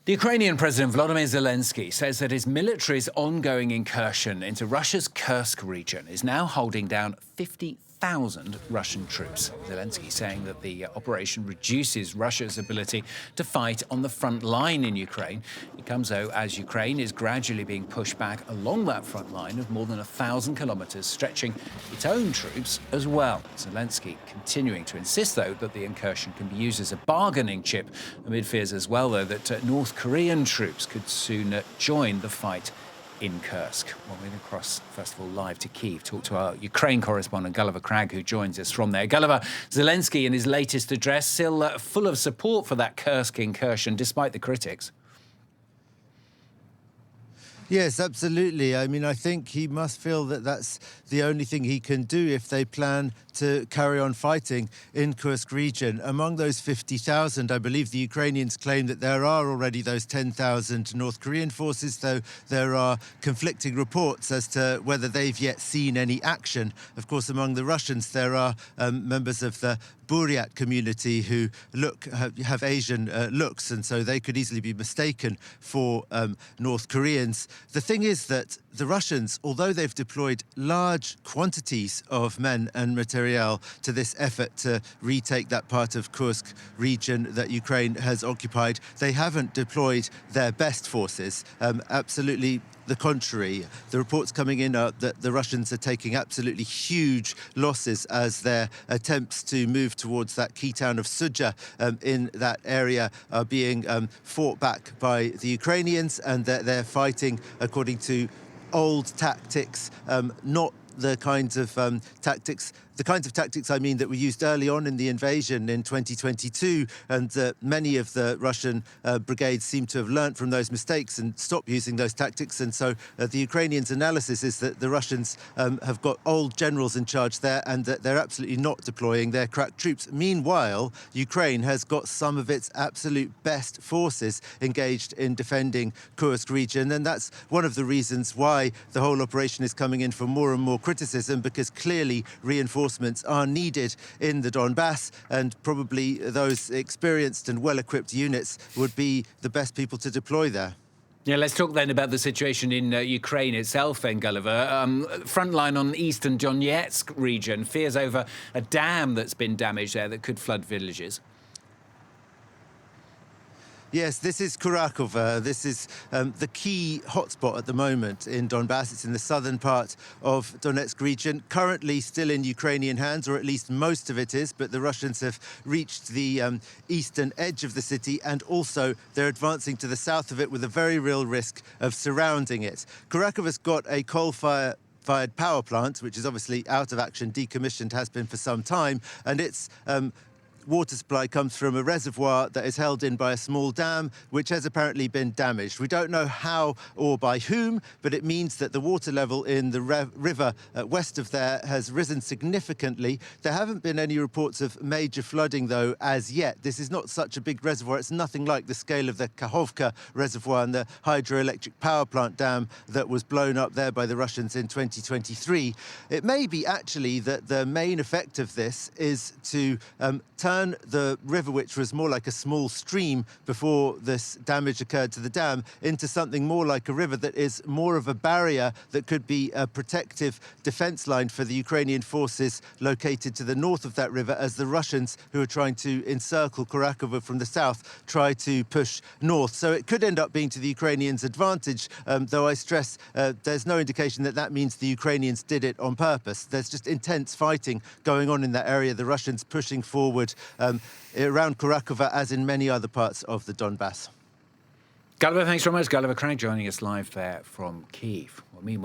The Ukrainian President Volodymyr Zelensky says that his military's ongoing incursion into Russia's Kursk region is now holding down 50,000 Russian troops. Zelensky saying that the operation reduces Russia's ability to fight on the front line in Ukraine. It comes, though, as Ukraine is gradually being pushed back along that front line of more than 1,000 kilometres, stretching its own troops as well. Zelensky continuing to insist, though, that the incursion can be used as a bargaining chip, amid fears as well, though, that North Korean troops could soon join the fight in Kursk. Well, we're going to cross, first of all, live to Kyiv, talk to our Ukraine correspondent, Gulliver Cragg, who joins us from there. Gulliver, Zelensky, in his latest address, still full of support for that Kursk incursion, despite the critics. Yes, absolutely. I mean, I think he must feel that that's the only thing he can do if they plan to carry on fighting in Kursk region. Among those 50,000, I believe the Ukrainians claim that there are already those 10,000 North Korean forces, though there are conflicting reports as to whether they've yet seen any action. Of course, among the Russians, there are members of the Buryat community who have Asian looks, and so they could easily be mistaken for North Koreans. The thing is that the Russians, although they've deployed large quantities of men and materiel to this effort to retake that part of Kursk region that Ukraine has occupied, they haven't deployed their best forces. Absolutely the contrary. The reports coming in are that the Russians are taking absolutely huge losses as their attempts to move towards that key town of Sudzha in that area are being fought back by the Ukrainians, and that they're fighting according to old tactics, not the kinds of tactics I mean that were used early on in the invasion in 2022, and many of the Russian brigades seem to have learnt from those mistakes and stopped using those tactics. And so the Ukrainians' analysis is that the Russians have got old generals in charge there, and that they're absolutely not deploying their crack troops. Meanwhile, Ukraine has got some of its absolute best forces engaged in defending Kursk region, and that's one of the reasons why the whole operation is coming in for more and more criticism, because clearly reinforcements are needed in the Donbass, and probably those experienced and well-equipped units would be the best people to deploy there. Yeah, let's talk then about the situation in Ukraine itself then, Gulliver. Frontline on the eastern Donetsk region, fears over a dam that's been damaged there that could flood villages. Yes, this is Kurakova. This is the key hotspot at the moment in Donbass. It's in the southern part of Donetsk region, currently still in Ukrainian hands, or at least most of it is, but the Russians have reached the eastern edge of the city, and also they're advancing to the south of it with a very real risk of surrounding it. Kurakova's got a coal-fired power plant, which is obviously out of action, decommissioned, has been for some time, and it's water supply comes from a reservoir that is held in by a small dam, which has apparently been damaged. We don't know how or by whom, but it means that the water level in the river west of there has risen significantly. There haven't been any reports of major flooding, though, as yet. This is not such a big reservoir. It's nothing like the scale of the Kakhovka reservoir and the hydroelectric power plant dam that was blown up there by the Russians in 2023. It may be actually that the main effect of this is to turn the river, which was more like a small stream before this damage occurred to the dam, into something more like a river that is more of a barrier that could be a protective defense line for the Ukrainian forces located to the north of that river, as the Russians, who are trying to encircle Kurakova from the south, try to push north. So it could end up being to the Ukrainians' advantage, though I stress there's no indication that that means the Ukrainians did it on purpose. There's just intense fighting going on in that area, the Russians pushing forward around Kurakova, as in many other parts of the Donbass. Gulliver, thanks very much. Gulliver Cragg joining us live there from Kyiv. Well, meanwhile,